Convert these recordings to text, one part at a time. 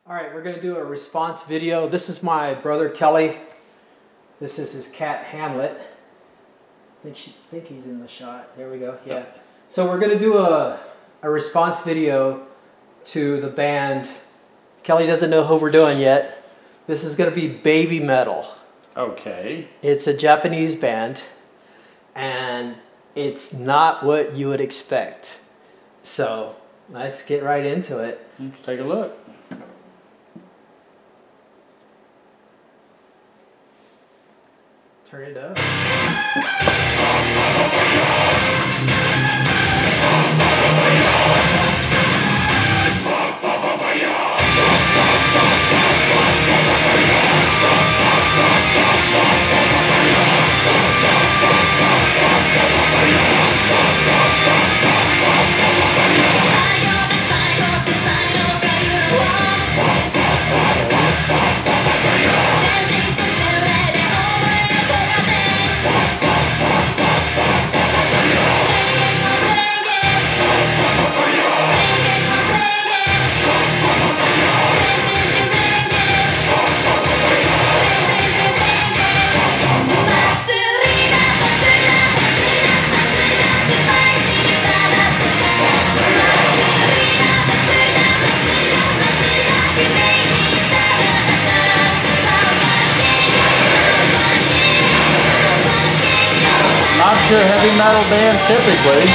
All right, we're going to do a response video. This is my brother Kelly. This is his cat Hamlet. I think he's in the shot. There we go. Yeah. So we're going to do a response video to the band. Kelly doesn't know who we're doing yet. This is going to be BABYMETAL. Okay. It's a Japanese band, and it's not what you would expect. So let's get right into it. Let's take a look. Turn it up. Not your heavy metal band typically.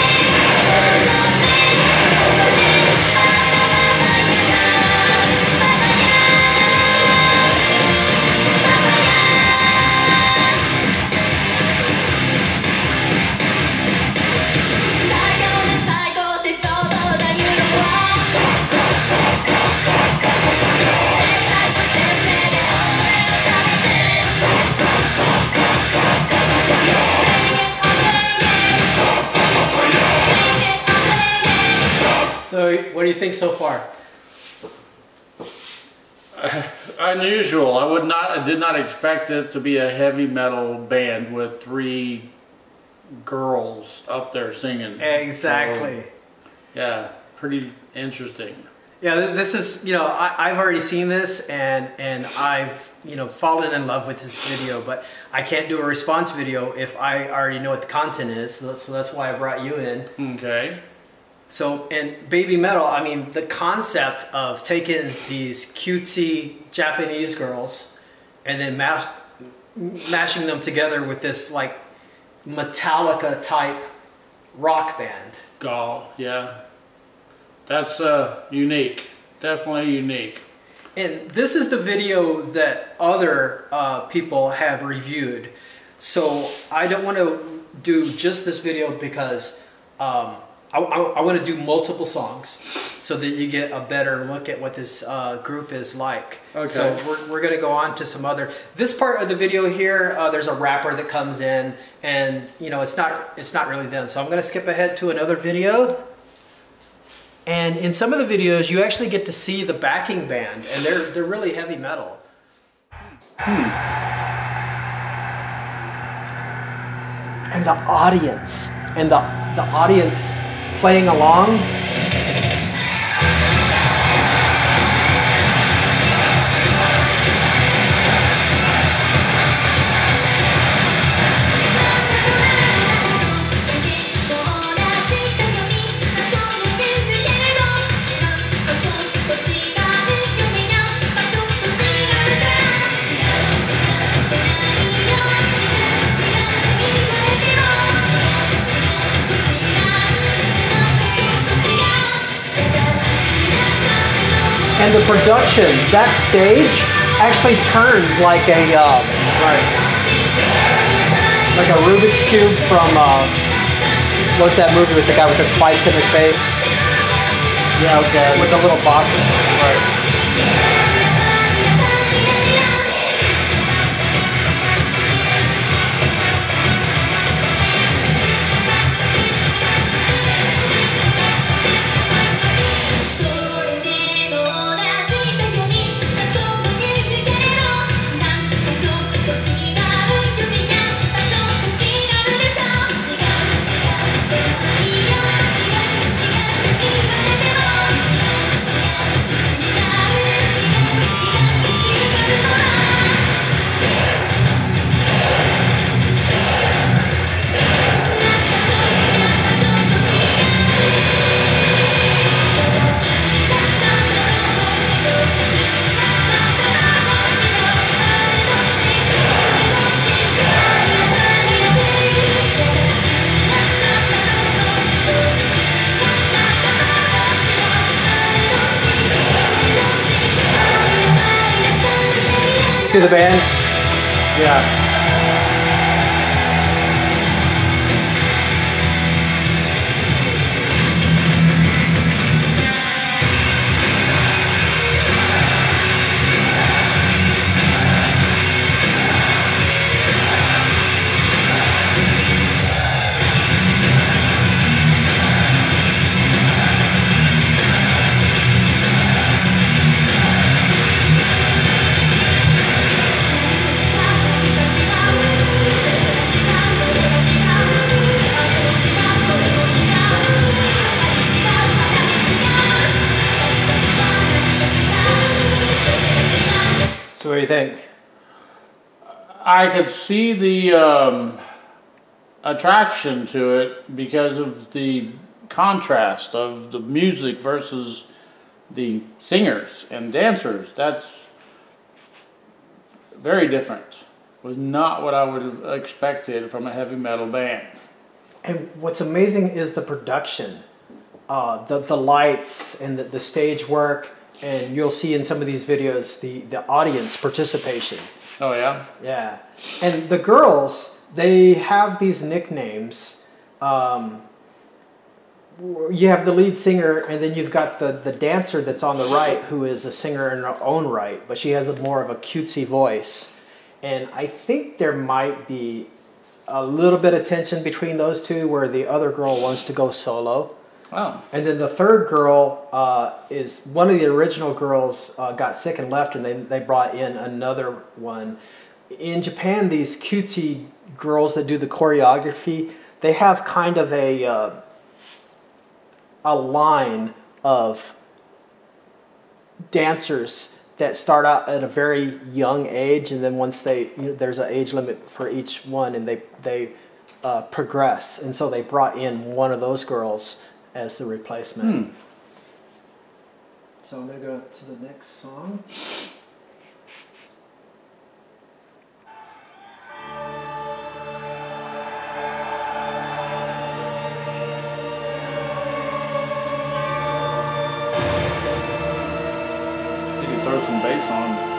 So what do you think so far? Unusual. I did not expect it to be a heavy metal band with 3 girls up there singing. Exactly. So, yeah, pretty interesting. Yeah, this is, I've already seen this and I've, fallen in love with this video, but I can't do a response video if I already know what the content is. So that's why I brought you in. Okay. So, in BABYMETAL, I mean, the concept of taking these cutesy Japanese girls and then mashing them together with this, like, Metallica type rock band. Oh, yeah. That's unique. Definitely unique. And this is the video that other people have reviewed. So, I don't want to do just this video because I want to do multiple songs so that you get a better look at what this group is like. Okay. So we're going to go on to some other. This part of the video here, there's a rapper that comes in, and it's not really them. So I'm going to skip ahead to another video. And in some of the videos, you actually get to see the backing band, and they're really heavy metal. And the audience, the audience playing along. And the production, that stage actually turns like a like a Rubik's Cube from what's that movie with the guy with the spikes in his face? Yeah, okay. With the little box. Right. see the band? Yeah. So what do you think? I could see the attraction to it because of the contrast of the music versus the singers and dancers. That's very different. Was not what I would have expected from a heavy metal band. And what's amazing is the production, the lights and the stage work, and you'll see in some of these videos the audience participation. Oh yeah? Yeah. And the girls, they have these nicknames. You have the lead singer, and then you've got the dancer that's on the right, who is a singer in her own right, but she has more of a cutesy voice. And I think there might be a little bit of tension between those two, where the other girl wants to go solo. Oh. And then the third girl is one of the original girls got sick and left, and they brought in another one. In Japan, these cutesy girls that do the choreography, they have kind of a line of dancers that start out at a very young age, and then once there's an age limit for each one, and they progress. And so they brought in one of those girls as the replacement. So I'm going to go to the next song. You can throw some bass on.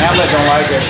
Hamlet don't like it.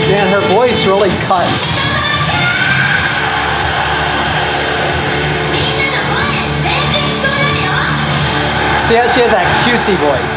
Man, her voice really cuts. See how she has that cutesy voice.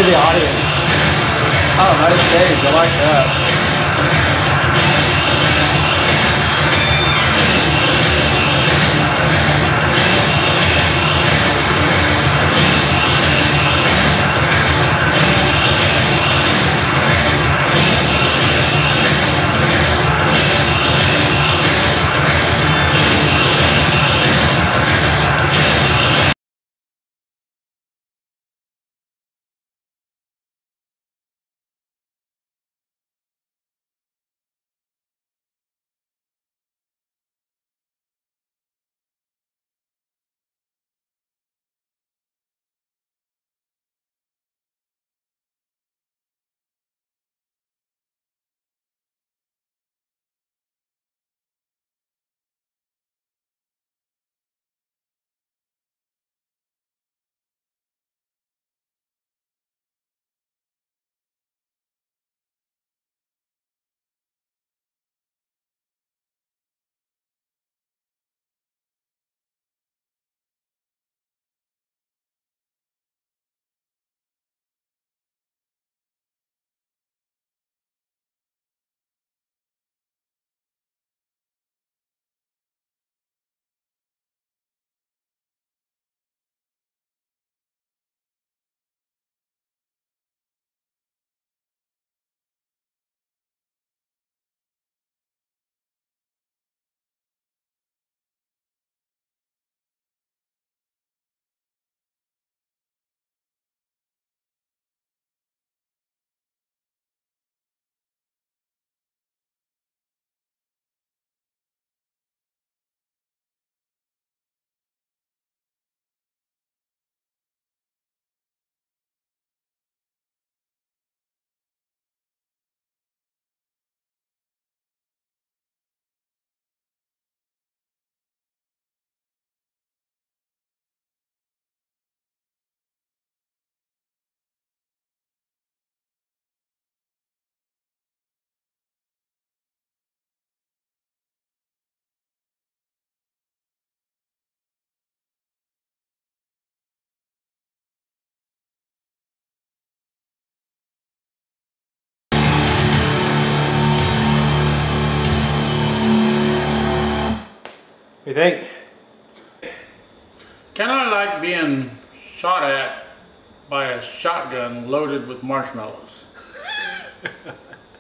The audience. Oh, nice stage. I like that. You think? Kind of like being shot at by a shotgun loaded with marshmallows.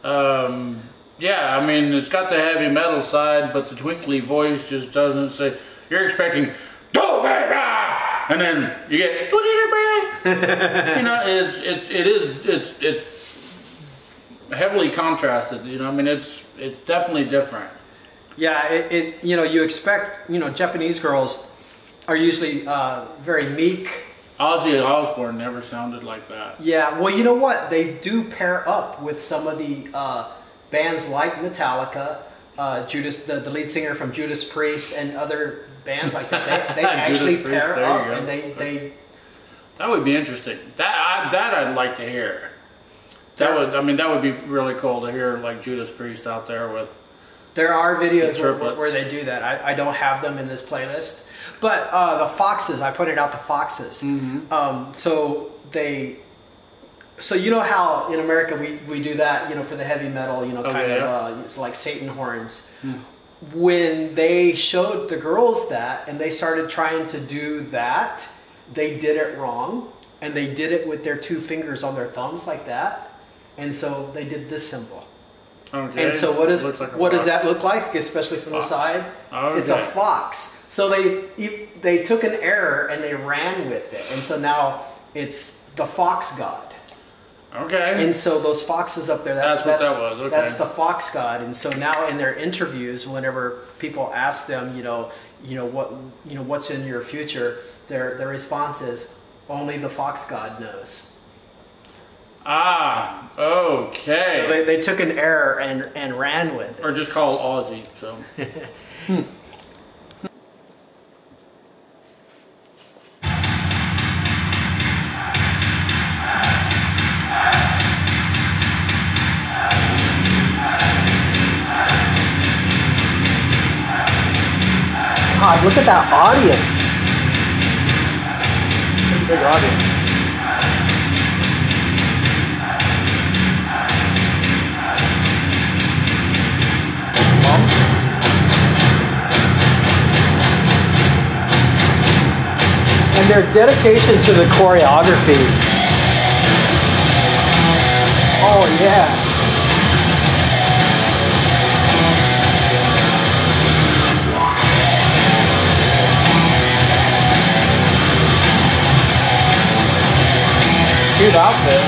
Yeah, I mean, it's got the heavy metal side, but the twinkly voice just doesn't say. You're expecting, "Go baby," and then you get, you know, it's heavily contrasted. You know, I mean, it's definitely different. Yeah, you know, you expect, you know, Japanese girls are usually very meek. Ozzy Osbourne never sounded like that. Yeah, well, you know what? They do pair up with some of the bands like Metallica, Judas, the lead singer from Judas Priest, and other bands like that. They actually pair up, and they. That would be interesting. That I'd like to hear. That would be really cool to hear, like Judas Priest out there with. There are videos where they do that. I don't have them in this playlist, but the Foxes. I pointed out the Foxes. Mm-hmm. So you know how in America we do that, you know, for the heavy metal, you know, it's like Satan horns. When they showed the girls that and they started trying to do that, they did it wrong, and they did it with their 2 fingers on their thumbs like that, and so they did this symbol. Okay. And so what does that look like, especially from the side? Okay. It's a fox. So they took an error and they ran with it, and so now it's the fox god. Okay. And so those foxes up there, that's what that was. Okay. That's the fox god. And so now in their interviews, whenever people ask them, what's in your future, their response is, only the fox god knows. Ah, okay. So they took an error and ran with it. Or just called Aussie. So. God, look at that audience. Pretty big audience. And their dedication to the choreography. Oh yeah. Cute outfit.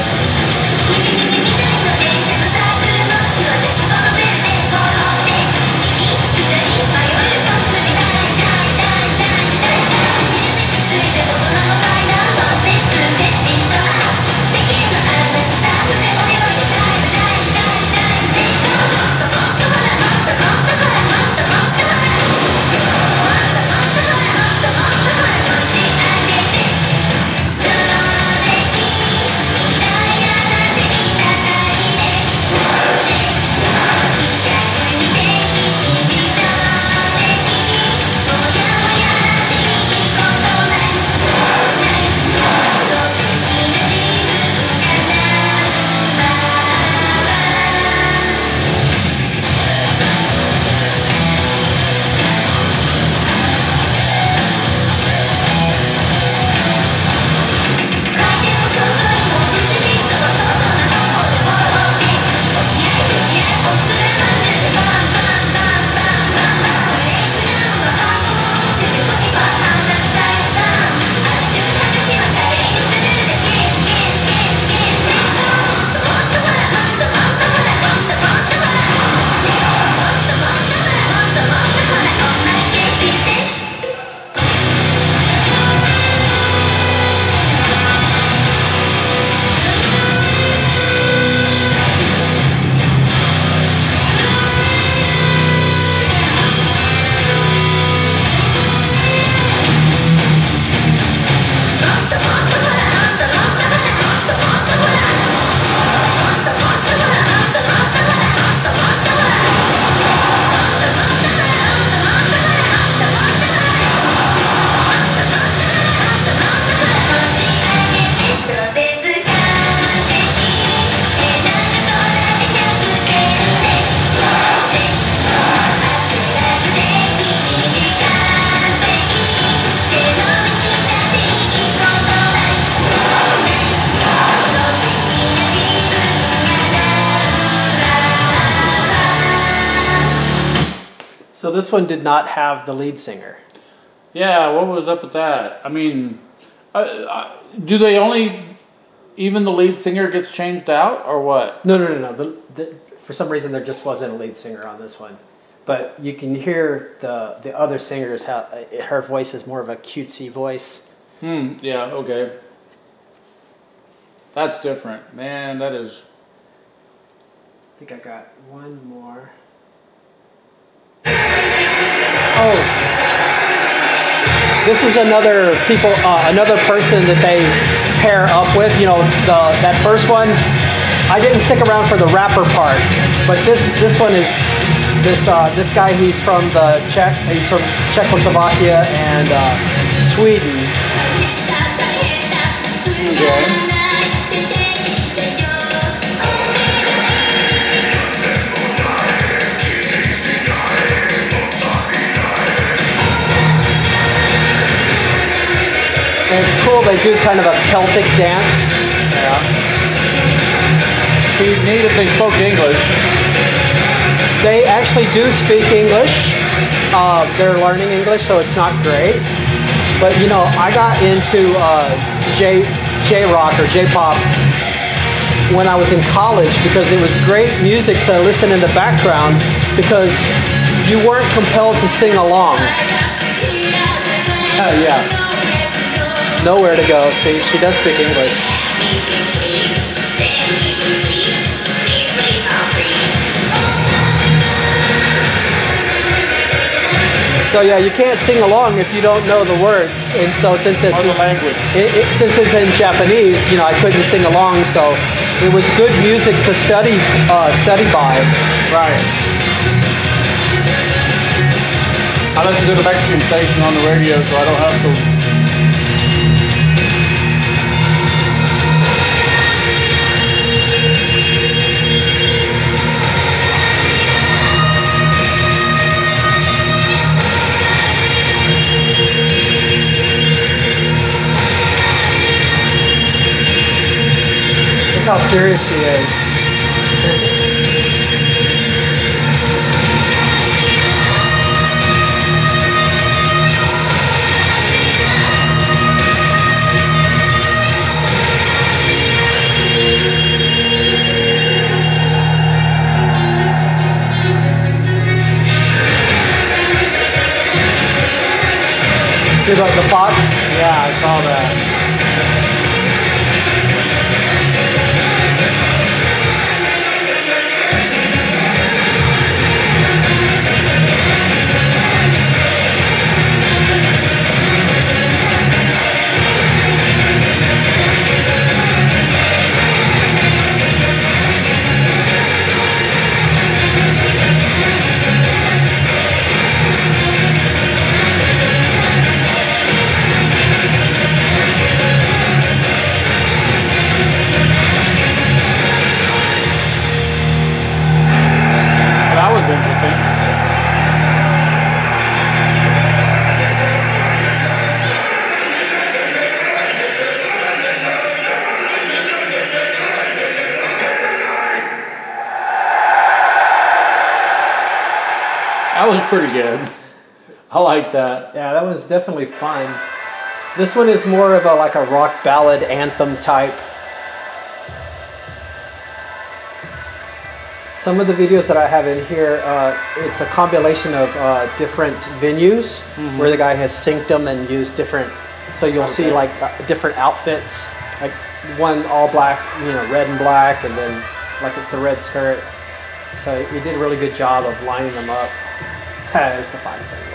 So this one did not have the lead singer. Yeah, what was up with that? I mean, do they only, even the lead singer gets changed out, or what? No. For some reason, there just wasn't a lead singer on this one. But you can hear the other singers, how her voice is more of a cutesy voice. Yeah, okay. That's different. Man, that is... I think I got one more. Oh, this is another person that they pair up with. You know, that first one, I didn't stick around for the rapper part, but this one is this guy. He's from he's from Czechoslovakia and Sweden. Okay. And it's cool, they do kind of a Celtic dance. Yeah. So you need if they spoke English. They actually do speak English. They're learning English, so it's not great. But you know, I got into J-rock or J-pop when I was in college because it was great music to listen in the background because you weren't compelled to sing along. Yeah. Nowhere to go. See, she does speak English. So yeah, you can't sing along if you don't know the words. And so since it's since it's in Japanese, you know, I couldn't sing along. So it was good music to study by. Right. I listen to the Mexican station on the radio, so I don't have to. Look how serious she is. See the fox? Yeah, I saw that. That was pretty good. I like that. Yeah, that was definitely fun. This one is more of like a rock ballad anthem type. Some of the videos that I have in here, it's a compilation of different venues where the guy has synced them and used different. So you'll see like different outfits, like one all black, you know, red and black, and then like the red skirt. So he did a really good job of lining them up. There's the fox angle.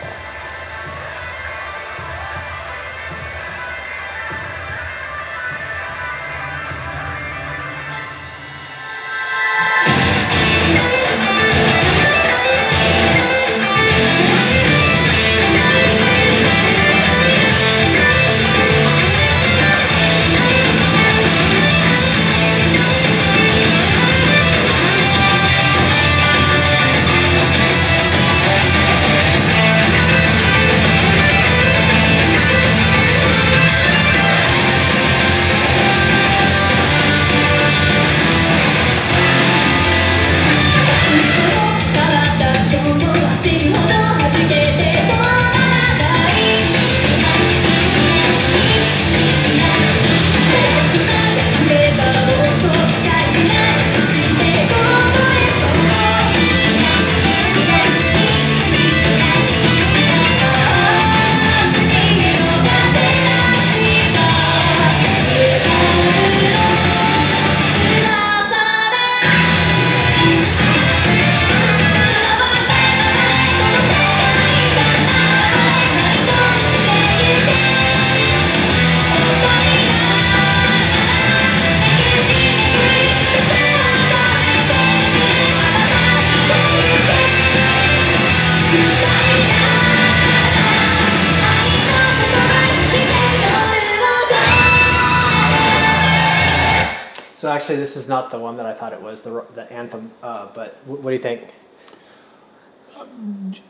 actually, this is not the one that I thought it was, the anthem. But what do you think?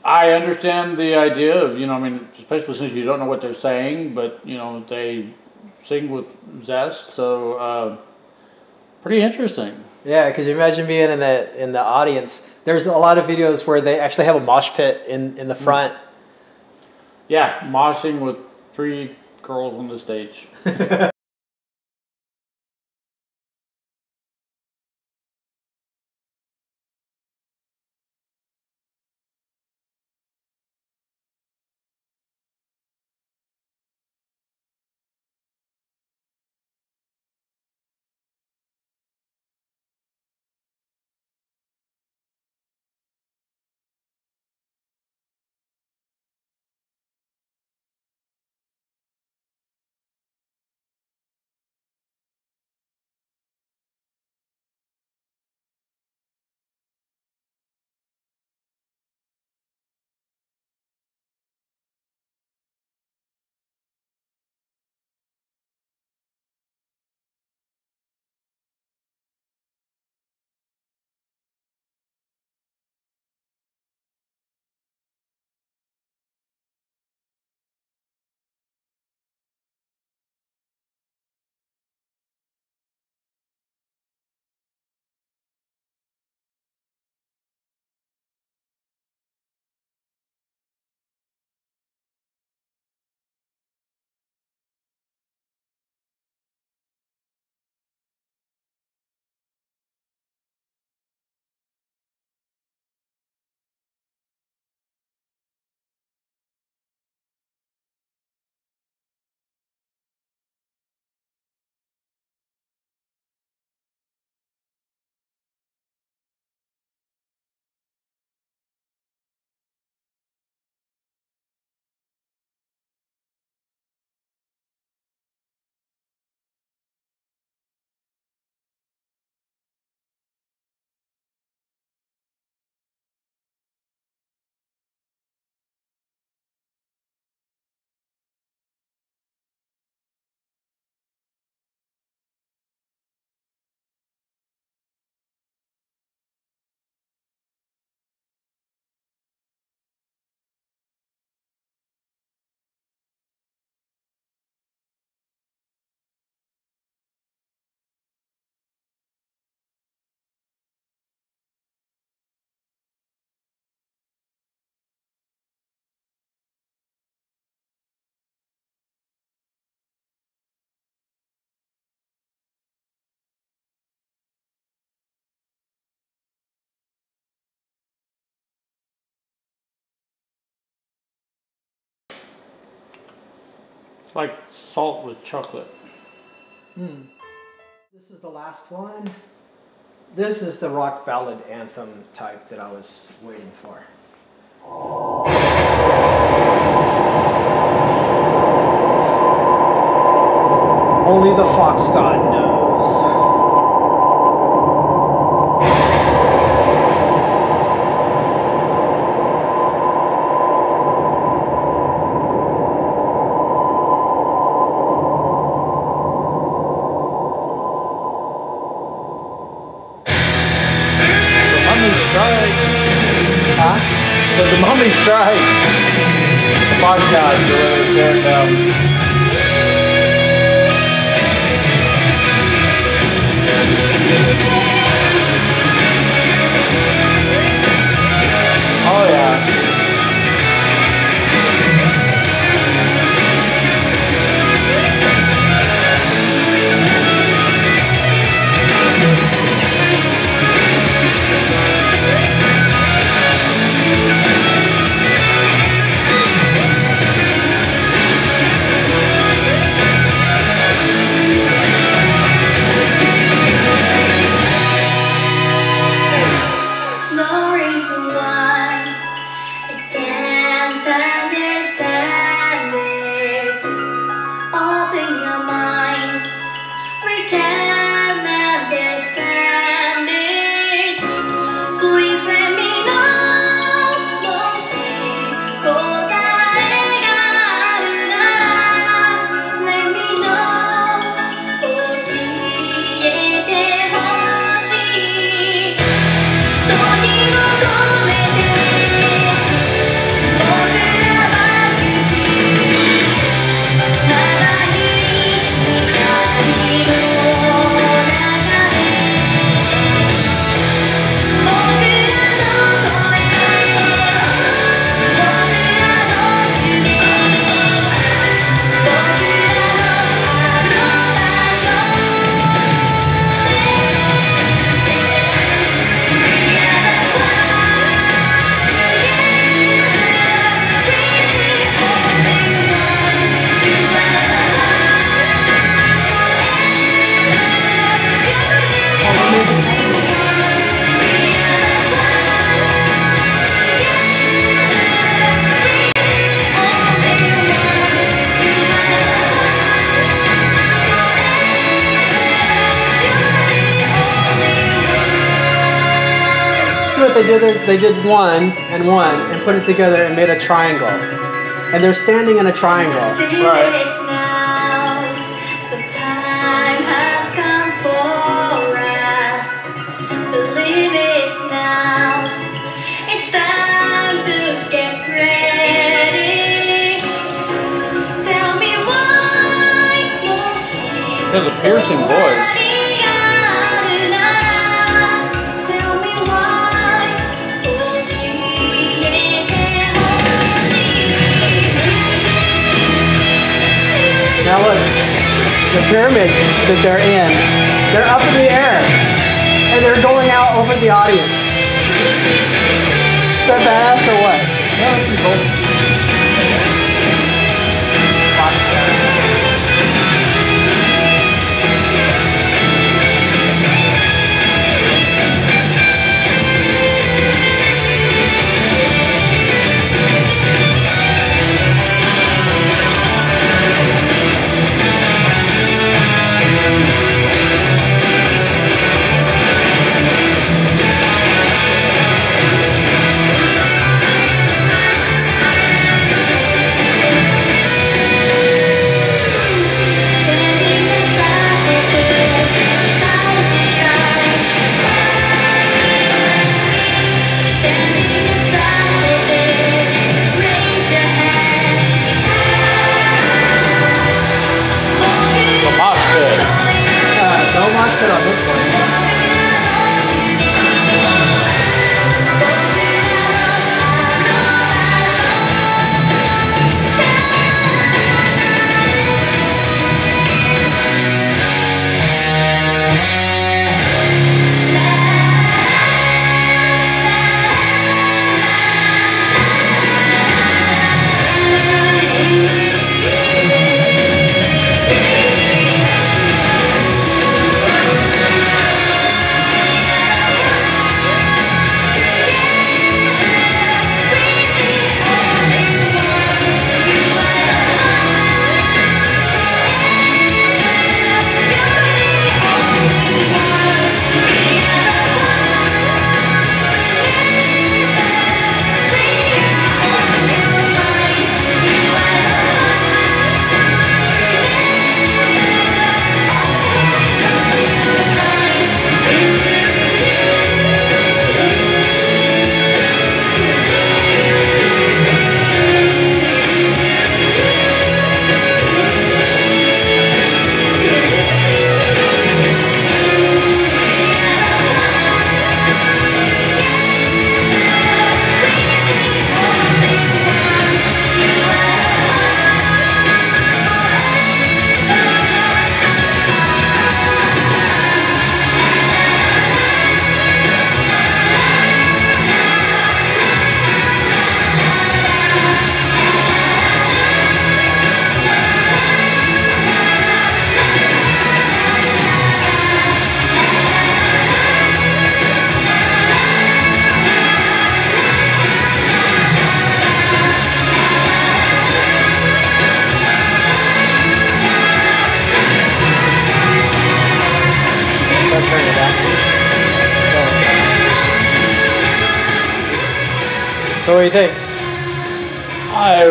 I understand the idea of, I mean, especially since you don't know what they're saying, but, they sing with zest, so pretty interesting. Yeah, because you imagine being in the audience. There's a lot of videos where they actually have a mosh pit in the front. Yeah, moshing with 3 girls on the stage. It's like salt with chocolate. This is the last one. This is the rock ballad anthem type that I was waiting for. Only the fox god knows. So the Mummy Strike podcast really tearing down. Oh yeah. they did one and put it together and made a triangle. And they're standing in a triangle. Right. He has a piercing voice. Now look, the pyramid that they're in, they're up in the air, and they're going out over the audience. Is that badass or what? Yeah, that's pretty cool. Don't watch it on this one. So what do you think? I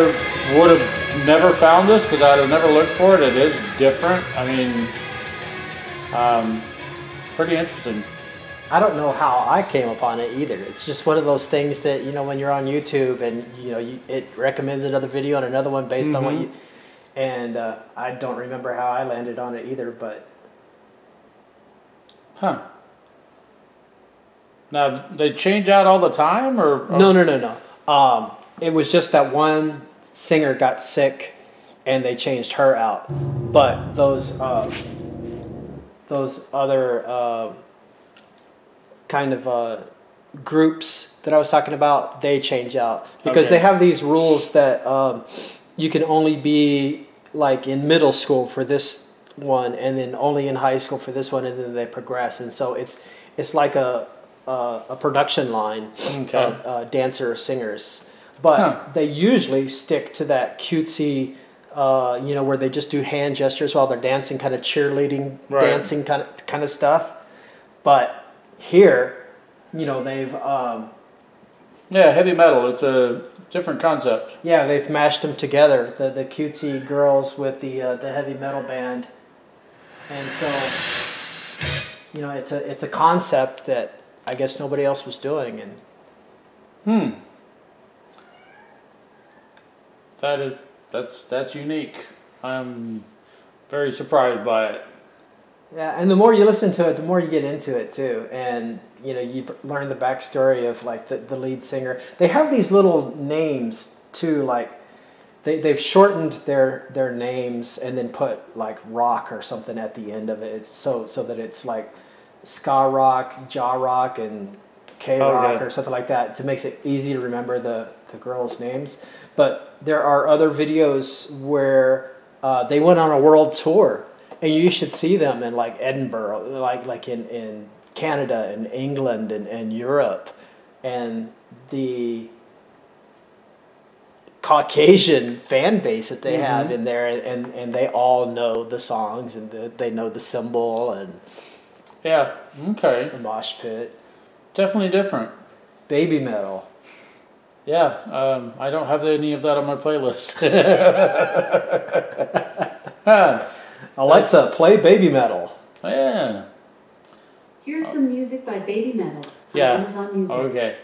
would have never found this because I'd have never looked for it. It is different. I mean, pretty interesting. I don't know how I came upon it either. It's just one of those things that, you know, when you're on YouTube and, you know, it recommends another video and another one based on what you... And I don't remember how I landed on it either, but... Huh. Now, they change out all the time, or...? No. It was just that one singer got sick, and they changed her out. But those other kind of groups that I was talking about, they change out because they have these rules that you can only be like in middle school for this one, and then only in high school for this one, and then they progress. And so it's like a production line of dancer singers. But they usually stick to that cutesy, you know, where they just do hand gestures while they're dancing, kind of cheerleading, dancing kind of stuff. But here, you know, they've Yeah, heavy metal. It's a different concept. Yeah, they've mashed them together. The cutesy girls with the heavy metal band, and so it's a concept that I guess nobody else was doing. And that's unique. I'm very surprised by it. yeah, and the more you listen to it, the more you get into it too, and you learn the backstory of like the lead singer. They have these little names too, like they've shortened their names and then put like rock or something at the end of it. It's so that it's like ska rock, jaw rock, and K rock or something like that, to makes it easy to remember the girls' names. But there are other videos where they went on a world tour, and you should see them in like Edinburgh, like in Canada and England and Europe, and the Caucasian fan base that they have in there, and they all know the songs, and they know the symbol and the mosh pit. Definitely different. Baby metal. Yeah, I don't have any of that on my playlist. Alexa, play Baby Metal. Yeah. Here's some music by Baby Metal on Yeah. Amazon Music. Okay.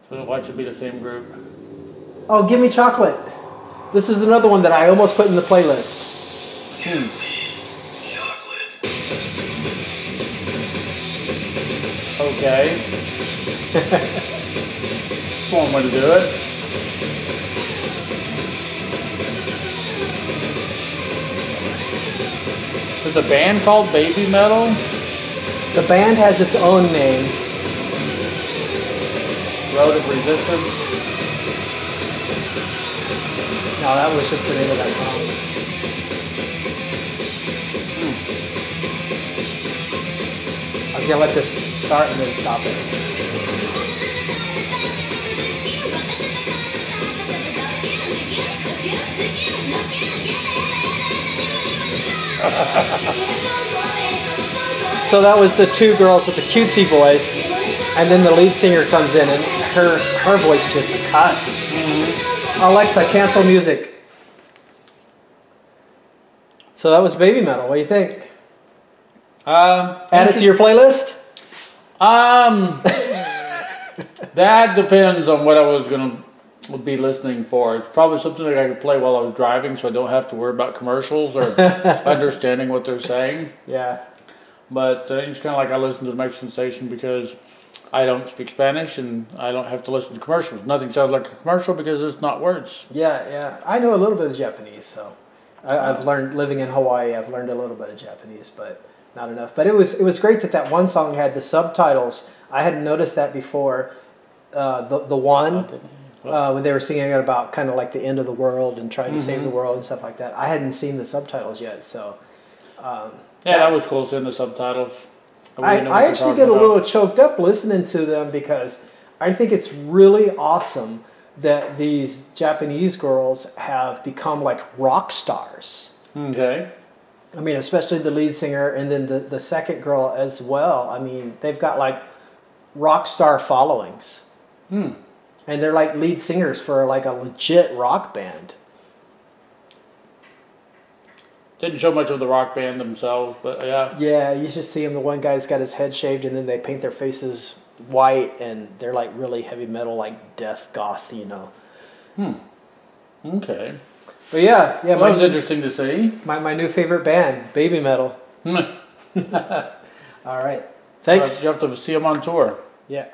So why should it be the same group? Oh, Give Me Chocolate. This is another one that I almost put in the playlist. Okay. One way to do it. Is the band called Baby Metal? The band has its own name. Road of Resistance? No, that was just the name of that song. I'm gonna let this start and then stop it. So that was the two girls with the cutesy voice, and then the lead singer comes in, and her voice just cuts. Alexa, cancel music. So that was Baby Metal. What do you think? Add it to your playlist? That depends on what I was going to be listening for. It's probably something that I could play while I was driving, so I don't have to worry about commercials or understanding what they're saying. Yeah. But it's kind of like I listen to the Mexican station because I don't speak Spanish and I don't have to listen to commercials. Nothing sounds like a commercial because it's not words. Yeah. I know a little bit of Japanese, so I've learned, living in Hawaii, I've learned a little bit of Japanese, but not enough. But it was great that one song had the subtitles. I hadn't noticed that before. The one when they were singing about kind of like the end of the world and trying to save the world and stuff like that. I hadn't seen the subtitles yet, so that was cool seeing the subtitles. I actually get a little choked up listening to them because I think it's really awesome that these Japanese girls have become like rock stars. Okay. I mean, especially the lead singer and then the second girl as well. I mean, they've got like rock star followings. And they're like lead singers for like a legit rock band. Didn't show much of the rock band themselves, but yeah. Yeah, you just see him. The one guy's got his head shaved and then they paint their faces white and they're like really heavy metal, like death goth, Okay. But yeah. That was interesting to see. My new favorite band, Baby Metal. All right. Thanks. You have to see them on tour. Yeah.